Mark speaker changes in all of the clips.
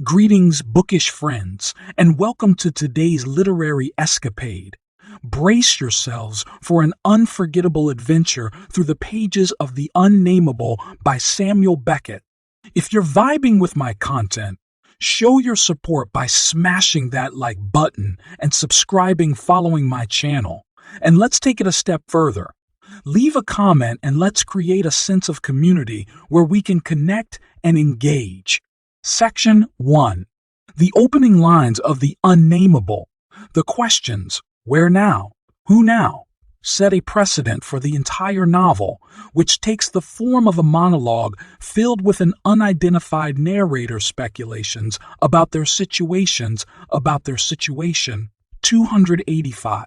Speaker 1: Greetings, bookish friends, and welcome to today's literary escapade. Brace yourselves for an unforgettable adventure through the pages of The Unnamable by Samuel Beckett. If you're vibing with my content, show your support by smashing that like button and subscribing following my channel. And let's take it a step further. Leave a comment and let's create a sense of community where we can connect and engage. Section 1. The opening lines of The Unnamable. The questions, where now? Who now? Set a precedent for the entire novel, which takes the form of a monologue filled with an unidentified narrator's speculations about their situation. 285.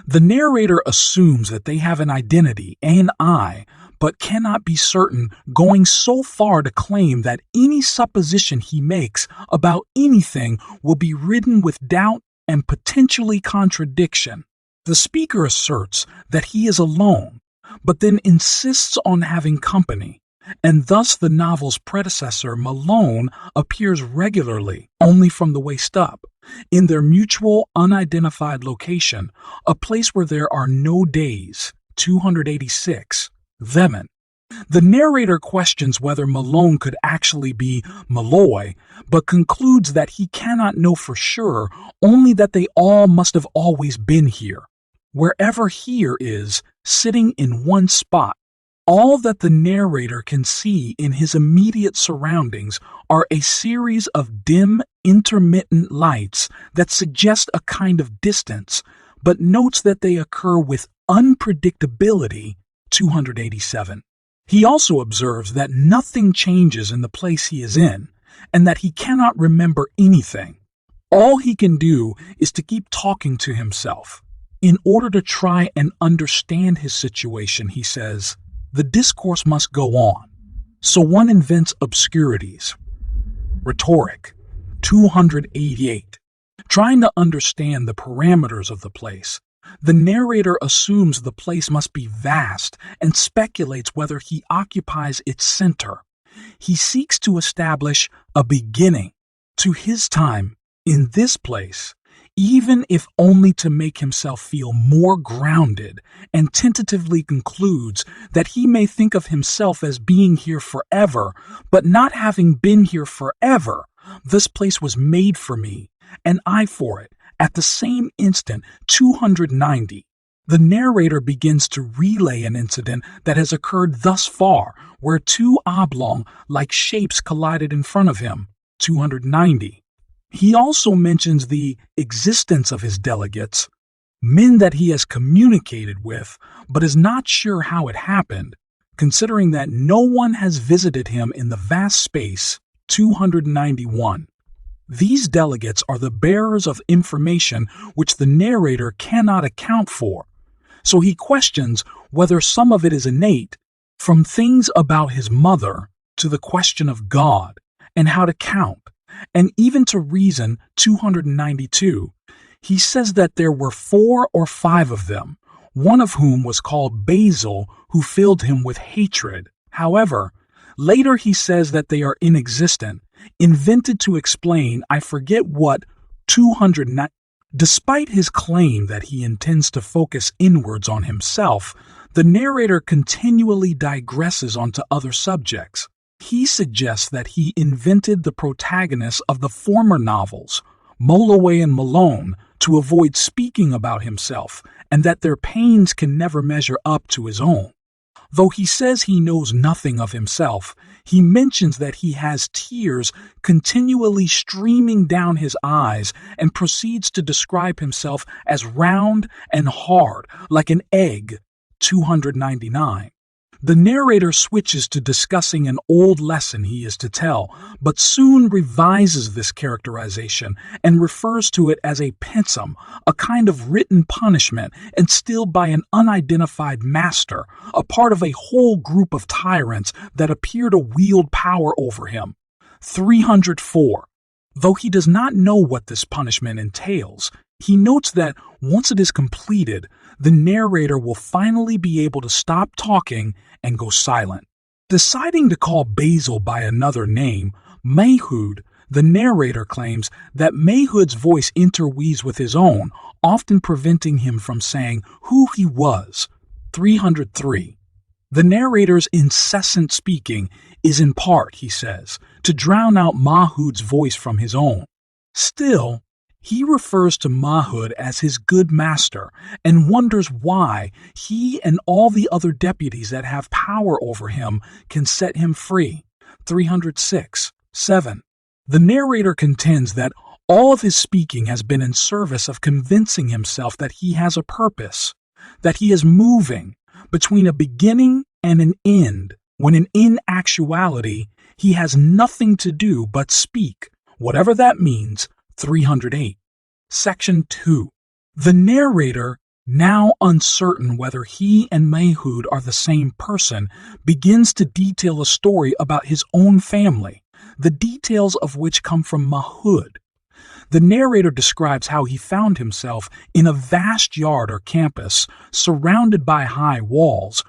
Speaker 1: The narrator assumes that they have an identity, an I, but cannot be certain, going so far to claim that any supposition he makes about anything will be ridden with doubt and potentially contradiction. The speaker asserts that he is alone, but then insists on having company, and thus the novel's predecessor, Malone, appears regularly, only from the waist up, in their mutual unidentified location, a place where there are no days. 286. Them. The narrator questions whether Malone could actually be Malloy, but concludes that he cannot know for sure, only that they all must have always been here. Wherever here is, sitting in one spot. All that the narrator can see in his immediate surroundings are a series of dim, intermittent lights that suggest a kind of distance, but notes that they occur with unpredictability. 287. He also observes that nothing changes in the place he is in, and that he cannot remember anything. All he can do is to keep talking to himself. In order to try and understand his situation, he says, the discourse must go on. So one invents obscurities. Rhetoric. 288. Trying to understand the parameters of the place, the narrator assumes the place must be vast and speculates whether he occupies its center. He seeks to establish a beginning to his time in this place, even if only to make himself feel more grounded, and tentatively concludes that he may think of himself as being here forever, but not having been here forever. This place was made for me, and I for it. At the same instant, 290, the narrator begins to relay an incident that has occurred thus far, where two oblong-like shapes collided in front of him. 290. He also mentions the existence of his delegates, men that he has communicated with, but is not sure how it happened, considering that no one has visited him in the vast space. 291. These delegates are the bearers of information which the narrator cannot account for, so he questions whether some of it is innate, from things about his mother to the question of God and how to count, and even to reason. 292. He says that there were 4 or 5 of them, one of whom was called Basil, who filled him with hatred. However, later he says that they are inexistent, invented to explain I forget what. 209. Despite his claim that he intends to focus inwards on himself, the narrator continually digresses onto other subjects. He suggests that he invented the protagonists of the former novels, Molloway and Malone, to avoid speaking about himself, and that their pains can never measure up to his own. Though he says he knows nothing of himself, he mentions that he has tears continually streaming down his eyes and proceeds to describe himself as round and hard, like an egg. 299. The narrator switches to discussing an old lesson he is to tell, but soon revises this characterization and refers to it as a pensum, a kind of written punishment instilled by an unidentified master, a part of a whole group of tyrants that appear to wield power over him. 304. Though he does not know what this punishment entails, he notes that once it is completed, the narrator will finally be able to stop talking and go silent. Deciding to call Basil by another name, Mayhood, The narrator claims that Mayhood's voice interweaves with his own, often preventing him from saying who he was. 303. The narrator's incessant speaking is in part, he says, to drown out Mahood's voice from his own. Still, he refers to Mahood as his good master and wonders why he and all the other deputies that have power over him can set him free. 306. 7. The narrator contends that all of his speaking has been in service of convincing himself that he has a purpose, that he is moving between a beginning and an end, when in actuality he has nothing to do but speak, whatever that means. 308. Section 2. The narrator, now uncertain whether he and Mayhood are the same person, begins to detail a story about his own family, the details of which come from Mahood. The narrator describes how he found himself in a vast yard or campus surrounded by high walls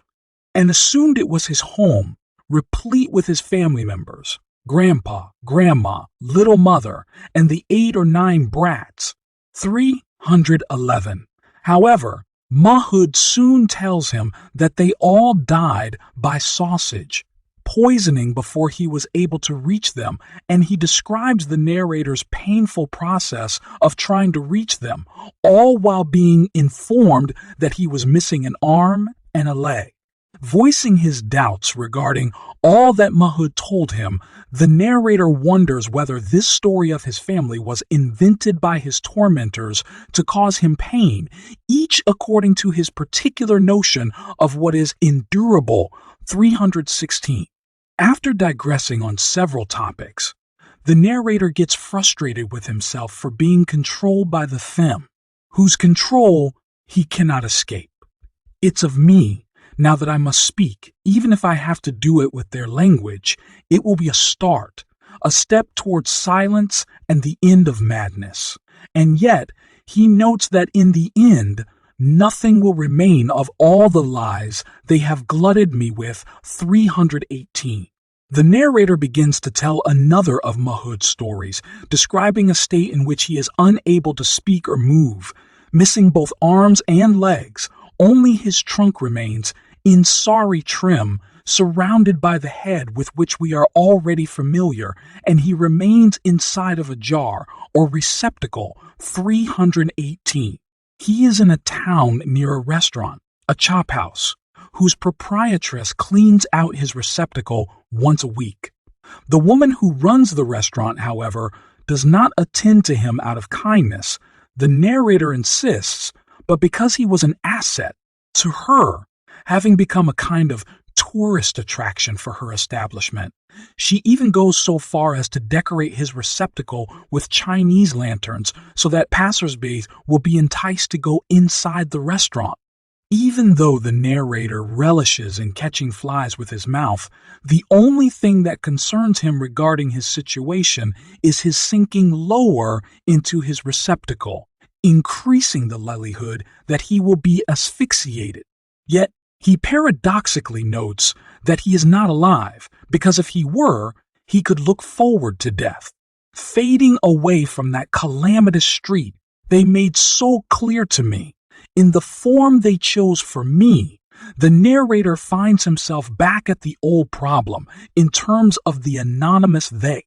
Speaker 1: and assumed it was his home, replete with his family members, grandpa, grandma, little mother, and the 8 or 9 brats. 311. However, Mahood soon tells him that they all died by sausage, poisoning before he was able to reach them, and he describes the narrator's painful process of trying to reach them, all while being informed that he was missing an arm and a leg. Voicing his doubts regarding all that Mahood told him, the narrator wonders whether this story of his family was invented by his tormentors to cause him pain, each according to his particular notion of what is endurable. 316. After digressing on several topics, the narrator gets frustrated with himself for being controlled by the Them, whose control he cannot escape. It's of me. Now that I must speak, even if I have to do it with their language, it will be a start, a step towards silence and the end of madness. And yet, he notes that in the end, nothing will remain of all the lies they have glutted me with. 318. The narrator begins to tell another of Mahood's stories, describing a state in which he is unable to speak or move, missing both arms and legs. Only his trunk remains, in sorry trim, surrounded by the head with which we are already familiar, and he remains inside of a jar or receptacle. 318. He is in a town near a restaurant, a chop house, whose proprietress cleans out his receptacle once a week. The woman who runs the restaurant, however, does not attend to him out of kindness. The narrator insists, but because he was an asset to her, having become a kind of tourist attraction for her establishment. She even goes so far as to decorate his receptacle with Chinese lanterns so that passersby will be enticed to go inside the restaurant. Even though the narrator relishes in catching flies with his mouth, the only thing that concerns him regarding his situation is his sinking lower into his receptacle, increasing the likelihood that he will be asphyxiated. Yet, he paradoxically notes that he is not alive, because if he were, he could look forward to death. Fading away from that calamitous street they made so clear to me, in the form they chose for me, the narrator finds himself back at the old problem in terms of the anonymous they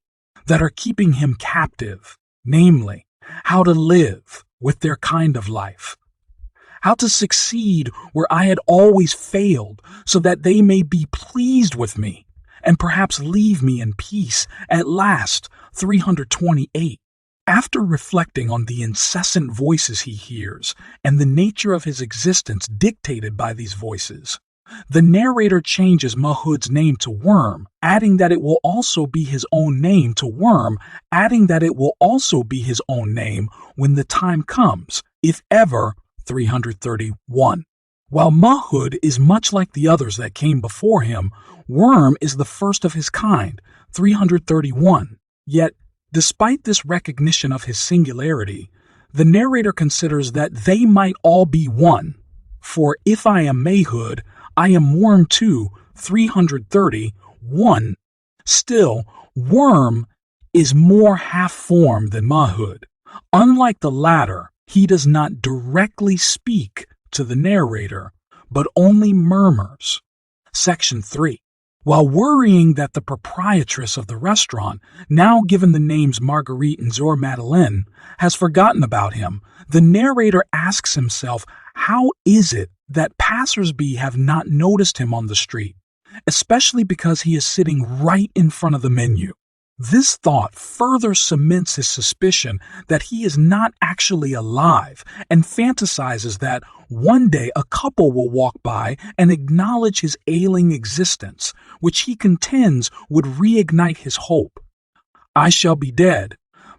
Speaker 1: that are keeping him captive, namely, how to live with their kind of life. How to succeed where I had always failed, so that they may be pleased with me, and perhaps leave me in peace at last. 328. After reflecting on the incessant voices he hears, and the nature of his existence dictated by these voices, the narrator changes Mahood's name to Worm, adding that it will also be his own name to Worm, adding that it will also be his own name when the time comes, if ever. 331. While Mahood is much like the others that came before him, Worm is the first of his kind. 331. Yet, despite this recognition of his singularity, the narrator considers that they might all be one. For if I am Mahood, I am Worm too. 330. 1. Still, Worm is more half-formed than Mahud. Unlike the latter, he does not directly speak to the narrator, but only murmurs. Section 3. While worrying that the proprietress of the restaurant, now given the names Marguerite and Zor Madeleine, has forgotten about him, the narrator asks himself, how is it that passers-by have not noticed him on the street, especially because he is sitting right in front of the menu? This thought further cements his suspicion that he is not actually alive and fantasizes that one day a couple will walk by and acknowledge his ailing existence, which he contends would reignite his hope. I shall be dead,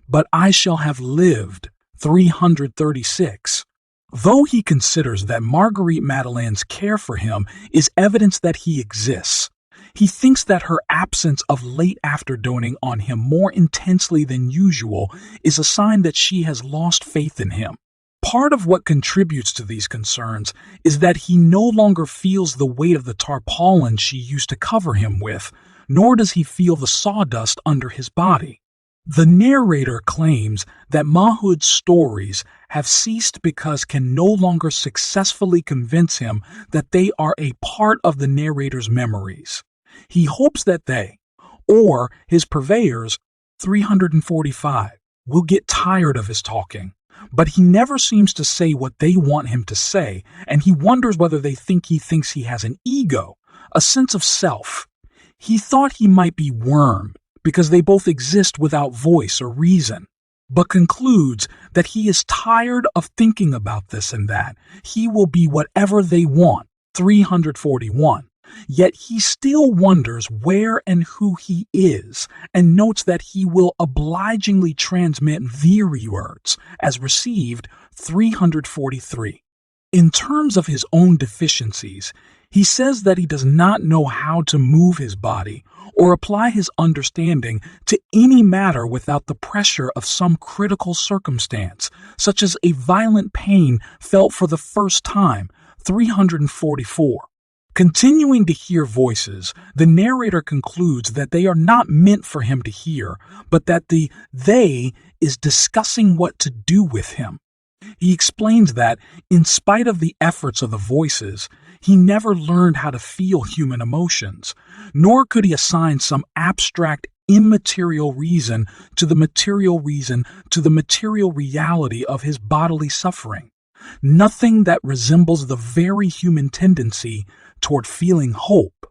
Speaker 1: but I shall have lived 336. Though he considers that Marguerite Madeleine's care for him is evidence that he exists, he thinks that her absence of late afterdoting on him more intensely than usual is a sign that she has lost faith in him. Part of what contributes to these concerns is that he no longer feels the weight of the tarpaulin she used to cover him with, nor does he feel the sawdust under his body. The narrator claims that Mahud's stories have ceased because can no longer successfully convince him that they are a part of the narrator's memories. He hopes that they, or his purveyors, 345, will get tired of his talking, but he never seems to say what they want him to say, and he wonders whether they think he thinks he has an ego, a sense of self. He thought he might be Worm, because they both exist without voice or reason, but concludes that he is tired of thinking about this and that. He will be whatever they want, 341. Yet he still wonders where and who he is, and notes that he will obligingly transmit Viri words as received 343. In terms of his own deficiencies, he says that he does not know how to move his body or apply his understanding to any matter without the pressure of some critical circumstance, such as a violent pain felt for the first time, 344. Continuing to hear voices, the narrator concludes that they are not meant for him to hear, but that the they is discussing what to do with him. He explains that, in spite of the efforts of the voices, he never learned how to feel human emotions, nor could he assign some abstract, immaterial reason to the material reality of his bodily suffering. Nothing that resembles the very human tendency toward feeling hope.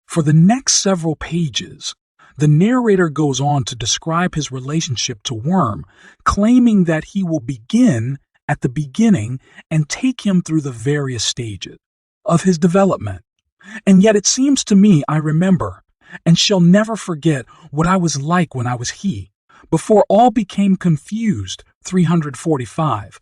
Speaker 1: For the next several pages, the narrator goes on to describe his relationship to Worm, claiming that he will begin at the beginning and take him through the various stages of his development. And yet it seems to me I remember and shall never forget what I was like when I was he, before all became confused, 345.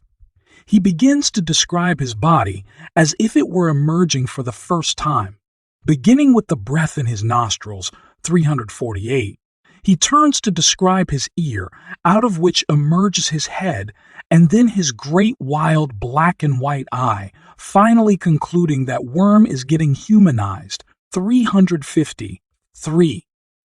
Speaker 1: He begins to describe his body as if it were emerging for the first time. Beginning with the breath in his nostrils, 348, he turns to describe his ear, out of which emerges his head, and then his great wild black and white eye, finally concluding that Worm is getting humanized, 353.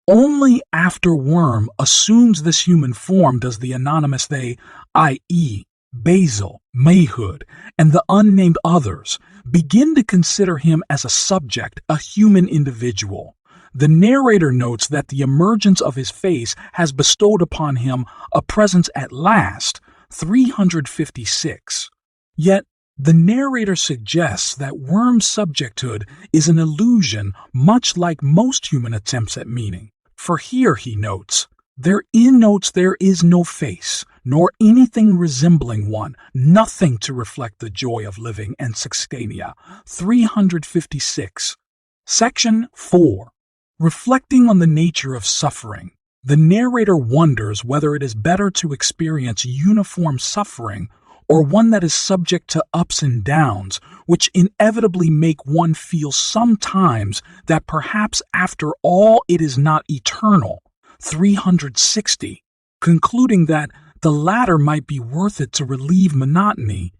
Speaker 1: Only after Worm assumes this human form does the anonymous they, i.e., Basil, Mayhood, and the unnamed others, begin to consider him as a subject, a human individual. The narrator notes that the emergence of his face has bestowed upon him a presence at last, 356. Yet, the narrator suggests that Worm's subjecthood is an illusion much like most human attempts at meaning. For here, he notes, there is no face, nor anything resembling one, nothing to reflect the joy of living and sextania. 356. Section 4. Reflecting on the nature of suffering, the narrator wonders whether it is better to experience uniform suffering or one that is subject to ups and downs, which inevitably make one feel sometimes that perhaps after all it is not eternal. 360. Concluding that the latter might be worth it to relieve monotony.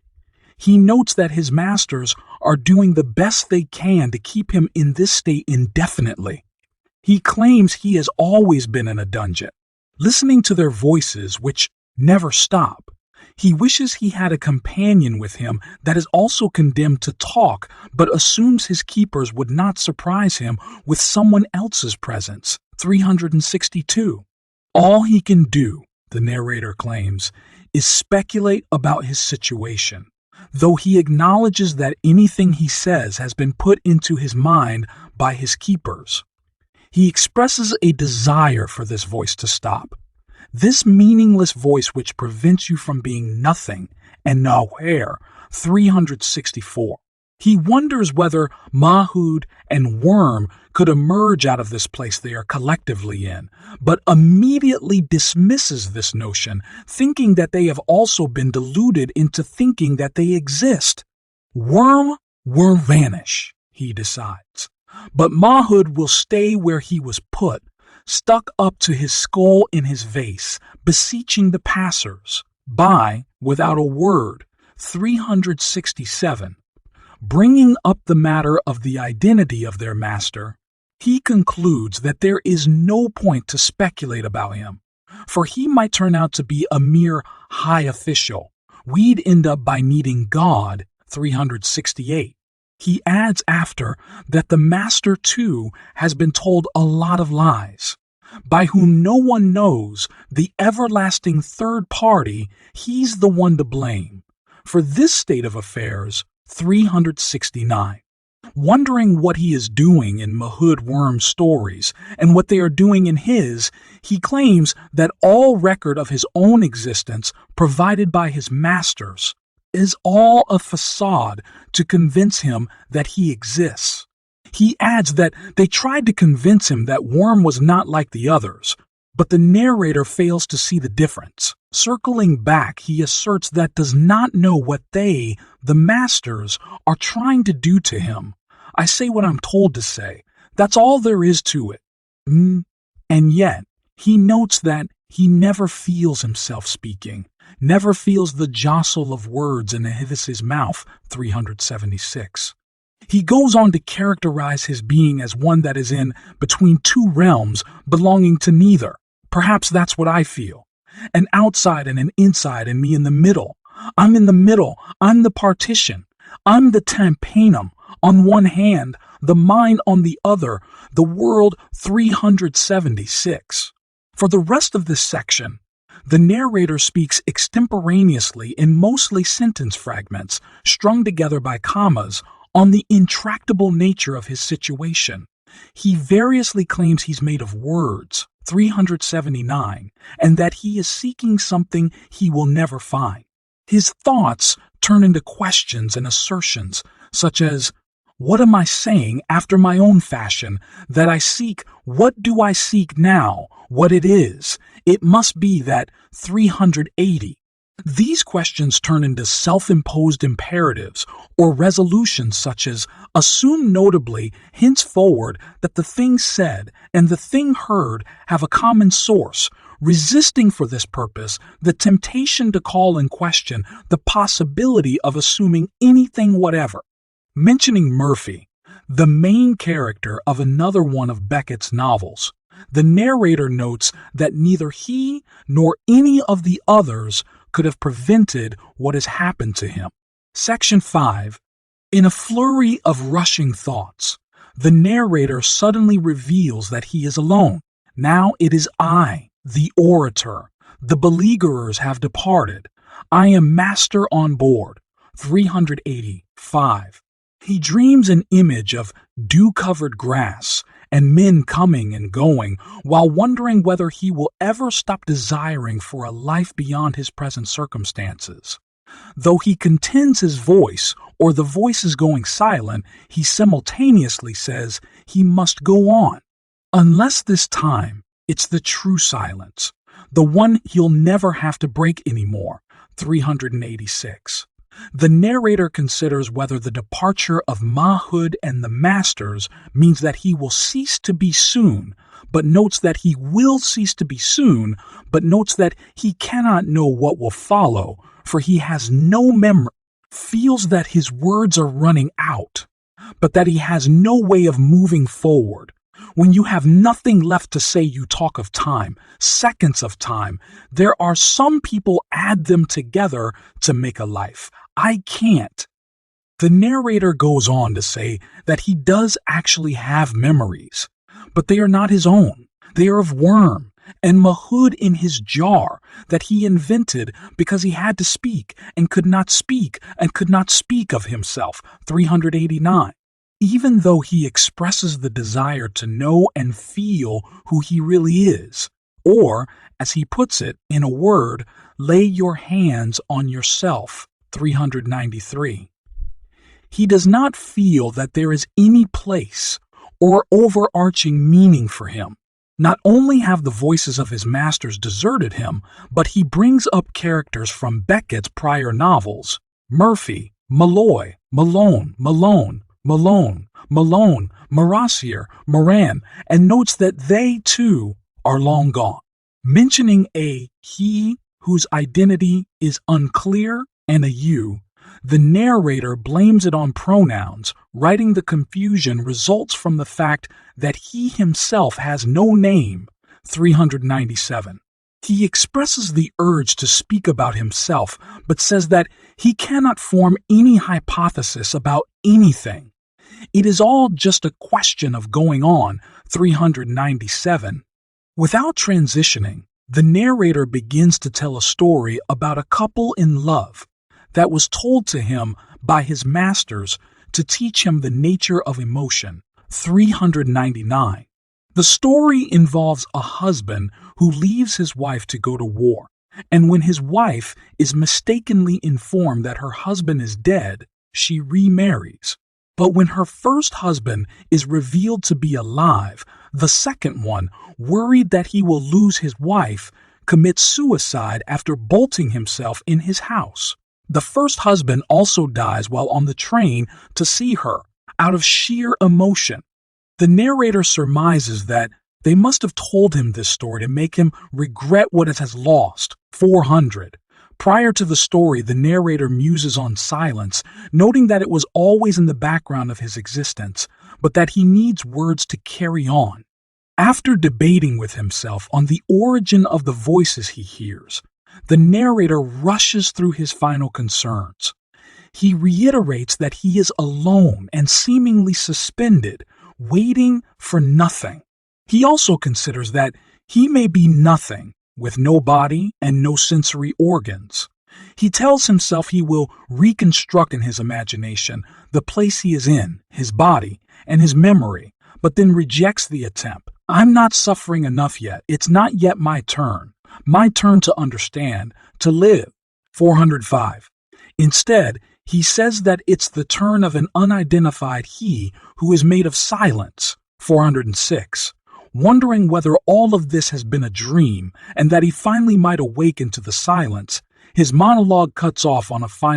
Speaker 1: He notes that his masters are doing the best they can to keep him in this state indefinitely. He claims he has always been in a dungeon, listening to their voices, which never stop. He wishes he had a companion with him that is also condemned to talk, but assumes his keepers would not surprise him with someone else's presence. 362. All he can do, the narrator claims, is speculate about his situation, though he acknowledges that anything he says has been put into his mind by his keepers. He expresses a desire for this voice to stop. This meaningless voice which prevents you from being nothing and nowhere. 364. He wonders whether Mahud and Worm could emerge out of this place they are collectively in, but immediately dismisses this notion, thinking that they have also been deluded into thinking that they exist. Worm will vanish, he decides, but Mahud will stay where he was put, stuck up to his skull in his vase, beseeching the passers by without a word. 367. Bringing up the matter of the identity of their master, he concludes that there is no point to speculate about him, for he might turn out to be a mere high official. We'd end up by meeting God. 368. He adds after that the master too has been told a lot of lies, by whom no one knows, the everlasting third party, he's the one to blame. For this state of affairs, 369. Wondering what he is doing in Mahud Worm's stories and what they are doing in his, he claims that all record of his own existence provided by his masters is all a facade to convince him that he exists. He adds that they tried to convince him that Worm was not like the others, but the narrator fails to see the difference. Circling back, he asserts that does not know what they, the masters, are trying to do to him. I say what I'm told to say. That's all there is to it. And yet, he notes that he never feels himself speaking, never feels the jostle of words in his mouth. 376. He goes on to characterize his being as one that is in between two realms belonging to neither. Perhaps that's what I feel. An outside and an inside, and me in the middle. I'm in the middle. I'm the partition. I'm the tympanum on one hand, the mind on the other, the world. 376. For the rest of this section, the narrator speaks extemporaneously in mostly sentence fragments, strung together by commas, on the intractable nature of his situation. He variously claims he's made of words. 379, and that he is seeking something he will never find. His thoughts turn into questions and assertions, such as, what am I saying after my own fashion, that I seek, what do I seek now, what it is? It must be that. 380. These questions turn into self-imposed imperatives or resolutions such as, assume notably henceforward that the thing said and the thing heard have a common source, resisting for this purpose the temptation to call in question the possibility of assuming anything whatever. Mentioning Murphy, the main character of another one of Beckett's novels, the narrator notes that neither he nor any of the others could have prevented what has happened to him. Section 5. In a flurry of rushing thoughts, the narrator suddenly reveals that he is alone. Now it is I, the orator. The beleaguerers have departed. I am master on board. 385. He dreams an image of dew-covered grass and men coming and going, while wondering whether he will ever stop desiring for a life beyond his present circumstances. Though he contends his voice, or the voice is going silent, he simultaneously says he must go on. Unless this time it's the true silence, the one he'll never have to break anymore. 386. The narrator considers whether the departure of Mahud and the masters means that he will cease to be soon, but notes that he will cease to be soon, but notes that he cannot know what will follow, for he has no memory, feels that his words are running out, but that he has no way of moving forward, When you have nothing left to say, you talk of time, seconds of time. There are some people add them together to make a life. I can't. The narrator goes on to say that he does actually have memories, but they are not his own. They are of Worm and Mahood in his jar that he invented because he had to speak and could not speak and could not speak of himself. 389. Even though he expresses the desire to know and feel who he really is, or, as he puts it in a word, lay your hands on yourself. 393. He does not feel that there is any place or overarching meaning for him. Not only have the voices of his masters deserted him, but he brings up characters from Beckett's prior novels: Murphy, Malloy, Malone, Marassier, Moran, and notes that they, too, are long gone. Mentioning a he whose identity is unclear and a you, the narrator blames it on pronouns, writing the confusion results from the fact that he himself has no name. 397. He expresses the urge to speak about himself, but says that he cannot form any hypothesis about anything. It is all just a question of going on. 397. Without transitioning, the narrator begins to tell a story about a couple in love that was told to him by his masters to teach him the nature of emotion. 399. The story involves a husband who leaves his wife to go to war, and when his wife is mistakenly informed that her husband is dead, she remarries. But when her first husband is revealed to be alive, the second one, worried that he will lose his wife, commits suicide after bolting himself in his house. The first husband also dies while on the train to see her, out of sheer emotion. The narrator surmises that they must have told him this story to make him regret what it has lost. 400. Prior to the story, the narrator muses on silence, noting that it was always in the background of his existence, but that he needs words to carry on. After debating with himself on the origin of the voices he hears, the narrator rushes through his final concerns. He reiterates that he is alone and seemingly suspended, waiting for nothing. He also considers that he may be nothing, with no body and no sensory organs. He tells himself he will reconstruct in his imagination the place he is in, his body, and his memory, but then rejects the attempt. I'm not suffering enough yet. It's not yet my turn. My turn to understand, to live. 405. Instead, he says that it's the turn of an unidentified he who is made of silence. 406. Wondering whether all of this has been a dream and that he finally might awaken to the silence, his monologue cuts off on a final